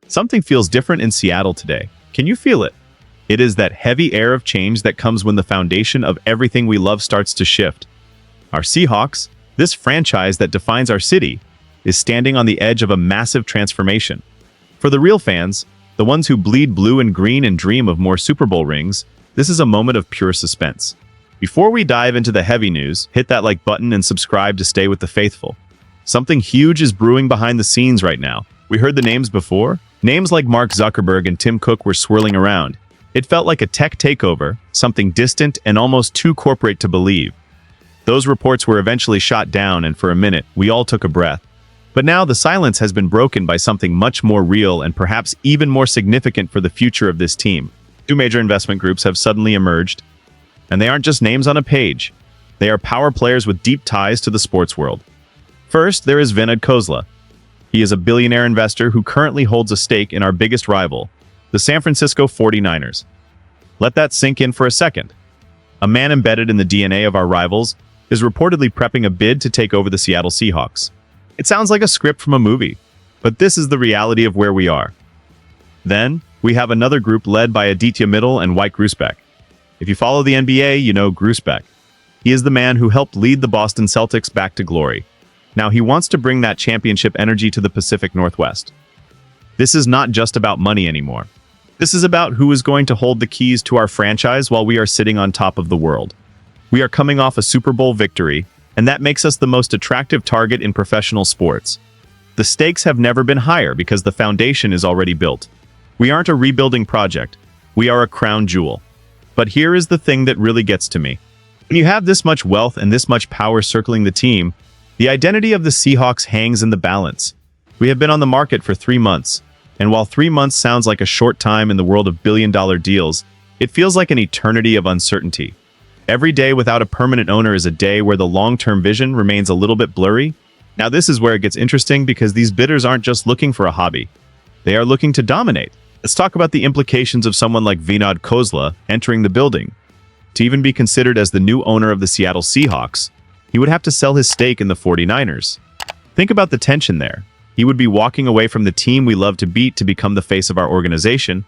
Something feels different in Seattle today. Can you feel it? It is that heavy air of change that comes when the foundation of everything we love starts to shift. Our Seahawks, this franchise that defines our city, is standing on the edge of a massive transformation. For the real fans, the ones who bleed blue and green and dream of more Super Bowl rings, this is a moment of pure suspense. Before we dive into the heavy news, hit that like button and subscribe to stay with the faithful. Something huge is brewing behind the scenes right now. We heard the names before. Names like Mark Zuckerberg and Tim Cook were swirling around. It felt like a tech takeover, something distant and almost too corporate to believe. Those reports were eventually shot down, and for a minute, we all took a breath. But now the silence has been broken by something much more real and perhaps even more significant for the future of this team. Two major investment groups have suddenly emerged, and they aren't just names on a page. They are power players with deep ties to the sports world. First, there is Vinod Khosla. He is a billionaire investor who currently holds a stake in our biggest rival, the San Francisco 49ers. Let that sink in for a second. A man embedded in the DNA of our rivals is reportedly prepping a bid to take over the Seattle Seahawks. It sounds like a script from a movie, but this is the reality of where we are. Then, we have another group led by Aditya Mittal and White Grusbeck. If you follow the NBA, you know Grusbeck. He is the man who helped lead the Boston Celtics back to glory. Now he wants to bring that championship energy to the Pacific Northwest. This is not just about money anymore. This is about who is going to hold the keys to our franchise while we are sitting on top of the world. We are coming off a Super Bowl victory, and that makes us the most attractive target in professional sports. The stakes have never been higher because the foundation is already built. We aren't a rebuilding project. We are a crown jewel. But here is the thing that really gets to me. When you have this much wealth and this much power circling the team, the identity of the Seahawks hangs in the balance. We have been on the market for 3 months, and while 3 months sounds like a short time in the world of billion-dollar deals, it feels like an eternity of uncertainty. Every day without a permanent owner is a day where the long-term vision remains a little bit blurry. Now this is where it gets interesting because these bidders aren't just looking for a hobby. They are looking to dominate. Let's talk about the implications of someone like Vinod Khosla entering the building. To even be considered as the new owner of the Seattle Seahawks, he would have to sell his stake in the 49ers. Think about the tension there. He would be walking away from the team we love to beat to become the face of our organization.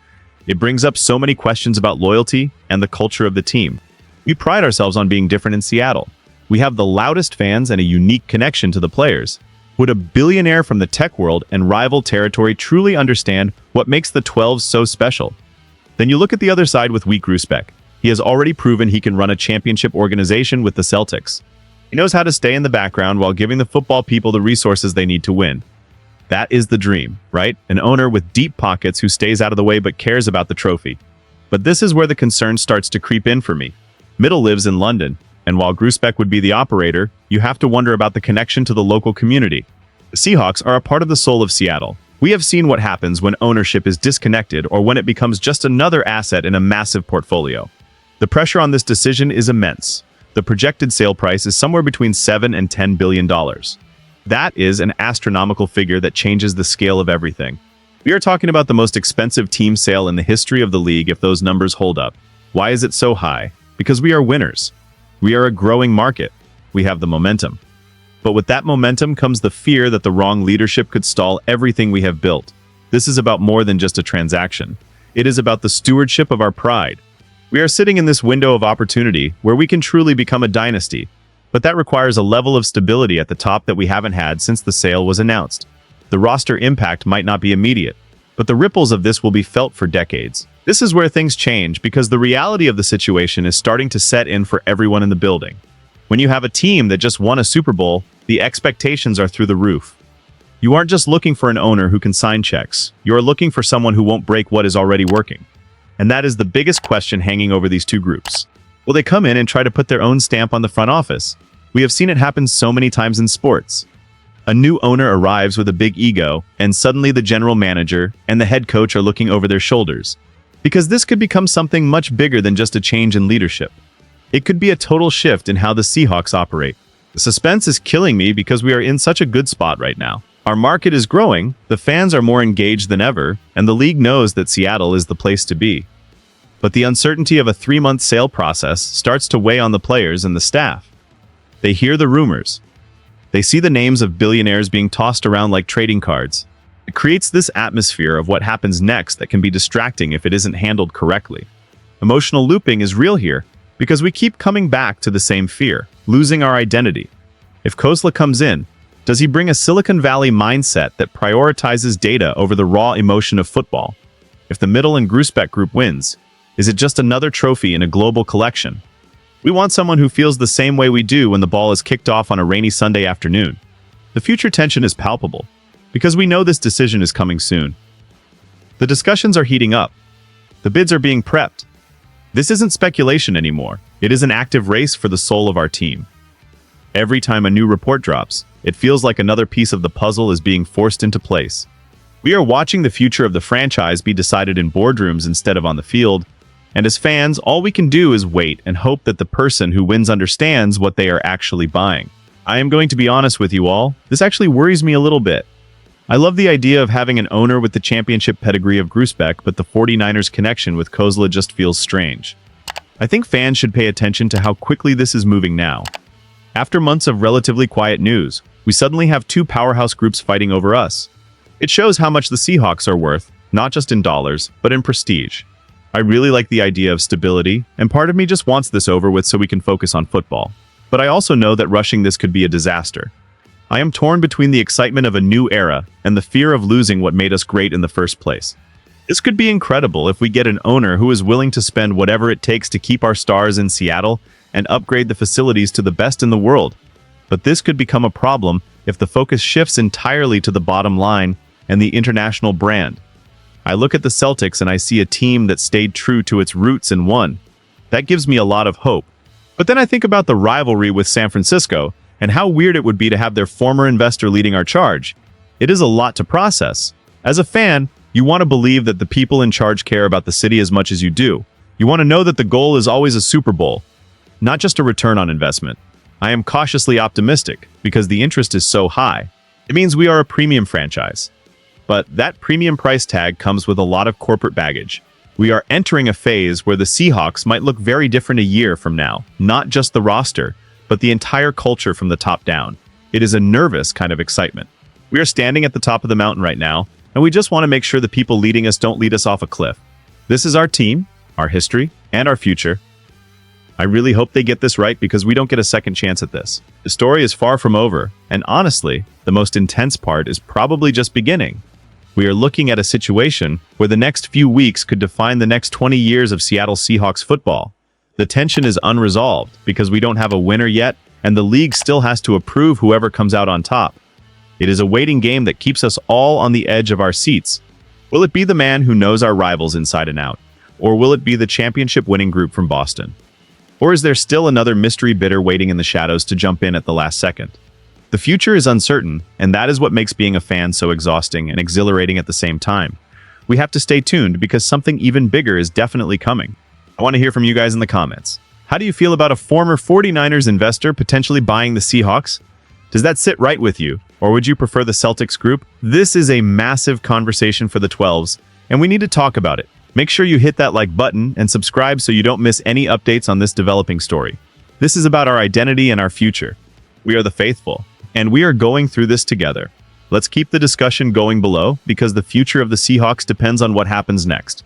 It brings up so many questions about loyalty and the culture of the team. We pride ourselves on being different in Seattle. We have the loudest fans and a unique connection to the players. Would a billionaire from the tech world and rival territory truly understand what makes the 12s so special? Then you look at the other side with White Grusbeck. He has already proven he can run a championship organization with the Celtics. He knows how to stay in the background while giving the football people the resources they need to win. That is the dream, right? An owner with deep pockets who stays out of the way but cares about the trophy. But this is where the concern starts to creep in for me. Mittal lives in London, and while Grusbeck would be the operator, you have to wonder about the connection to the local community. The Seahawks are a part of the soul of Seattle. We have seen what happens when ownership is disconnected or when it becomes just another asset in a massive portfolio. The pressure on this decision is immense. The projected sale price is somewhere between $7 and $10 billion. That is an astronomical figure that changes the scale of everything. We are talking about the most expensive team sale in the history of the league if those numbers hold up. Why is it so high? Because we are winners. We are a growing market. We have the momentum. But with that momentum comes the fear that the wrong leadership could stall everything we have built. This is about more than just a transaction. It is about the stewardship of our pride. We are sitting in this window of opportunity where we can truly become a dynasty, but that requires a level of stability at the top that we haven't had since the sale was announced. The roster impact might not be immediate, but the ripples of this will be felt for decades. This is where things change because the reality of the situation is starting to set in for everyone in the building. When you have a team that just won a Super Bowl, the expectations are through the roof. You aren't just looking for an owner who can sign checks. You are looking for someone who won't break what is already working. And that is the biggest question hanging over these two groups. Will they come in and try to put their own stamp on the front office? We have seen it happen so many times in sports. A new owner arrives with a big ego, and suddenly the general manager and the head coach are looking over their shoulders. Because this could become something much bigger than just a change in leadership. It could be a total shift in how the Seahawks operate. The suspense is killing me because we are in such a good spot right now. Our market is growing, the fans are more engaged than ever, and the league knows that Seattle is the place to be. But the uncertainty of a 3-month sale process starts to weigh on the players and the staff. They hear the rumors. They see the names of billionaires being tossed around like trading cards. It creates this atmosphere of what happens next that can be distracting if it isn't handled correctly. Emotional looping is real here because we keep coming back to the same fear, losing our identity. If Kozla comes in, does he bring a Silicon Valley mindset that prioritizes data over the raw emotion of football? If the Middle and Gruspek group wins, is it just another trophy in a global collection? We want someone who feels the same way we do when the ball is kicked off on a rainy Sunday afternoon. The future tension is palpable, because we know this decision is coming soon. The discussions are heating up. The bids are being prepped. This isn't speculation anymore. It is an active race for the soul of our team. Every time a new report drops, it feels like another piece of the puzzle is being forced into place. We are watching the future of the franchise be decided in boardrooms instead of on the field, and as fans, all we can do is wait and hope that the person who wins understands what they are actually buying. I am going to be honest with you all, this actually worries me a little bit. I love the idea of having an owner with the championship pedigree of Gruspek, but the 49ers connection with Kozla just feels strange. I think fans should pay attention to how quickly this is moving now. After months of relatively quiet news, we suddenly have two powerhouse groups fighting over us. It shows how much the Seahawks are worth, not just in dollars, but in prestige. I really like the idea of stability, and part of me just wants this over with so we can focus on football. But I also know that rushing this could be a disaster. I am torn between the excitement of a new era and the fear of losing what made us great in the first place. This could be incredible if we get an owner who is willing to spend whatever it takes to keep our stars in Seattle and upgrade the facilities to the best in the world. But this could become a problem if the focus shifts entirely to the bottom line and the international brand. I look at the Celtics and I see a team that stayed true to its roots and won. That gives me a lot of hope. But then I think about the rivalry with San Francisco and how weird it would be to have their former investor leading our charge. It is a lot to process. As a fan, you want to believe that the people in charge care about the city as much as you do. You want to know that the goal is always a Super Bowl, not just a return on investment. I am cautiously optimistic because the interest is so high. It means we are a premium franchise. But that premium price tag comes with a lot of corporate baggage. We are entering a phase where the Seahawks might look very different a year from now, not just the roster, but the entire culture from the top down. It is a nervous kind of excitement. We are standing at the top of the mountain right now, and we just want to make sure the people leading us don't lead us off a cliff. This is our team, our history, and our future. I really hope they get this right because we don't get a second chance at this. The story is far from over, and honestly, the most intense part is probably just beginning. We are looking at a situation where the next few weeks could define the next 20 years of Seattle Seahawks football. The tension is unresolved because we don't have a winner yet, and the league still has to approve whoever comes out on top. It is a waiting game that keeps us all on the edge of our seats. Will it be the man who knows our rivals inside and out? Or will it be the championship-winning group from Boston? Or is there still another mystery bidder waiting in the shadows to jump in at the last second? The future is uncertain, and that is what makes being a fan so exhausting and exhilarating at the same time. We have to stay tuned because something even bigger is definitely coming. I want to hear from you guys in the comments. How do you feel about a former 49ers investor potentially buying the Seahawks? Does that sit right with you, or would you prefer the Celtics group? This is a massive conversation for the 12s, and we need to talk about it. Make sure you hit that like button and subscribe so you don't miss any updates on this developing story. This is about our identity and our future. We are the faithful, and we are going through this together. Let's keep the discussion going below because the future of the Seahawks depends on what happens next.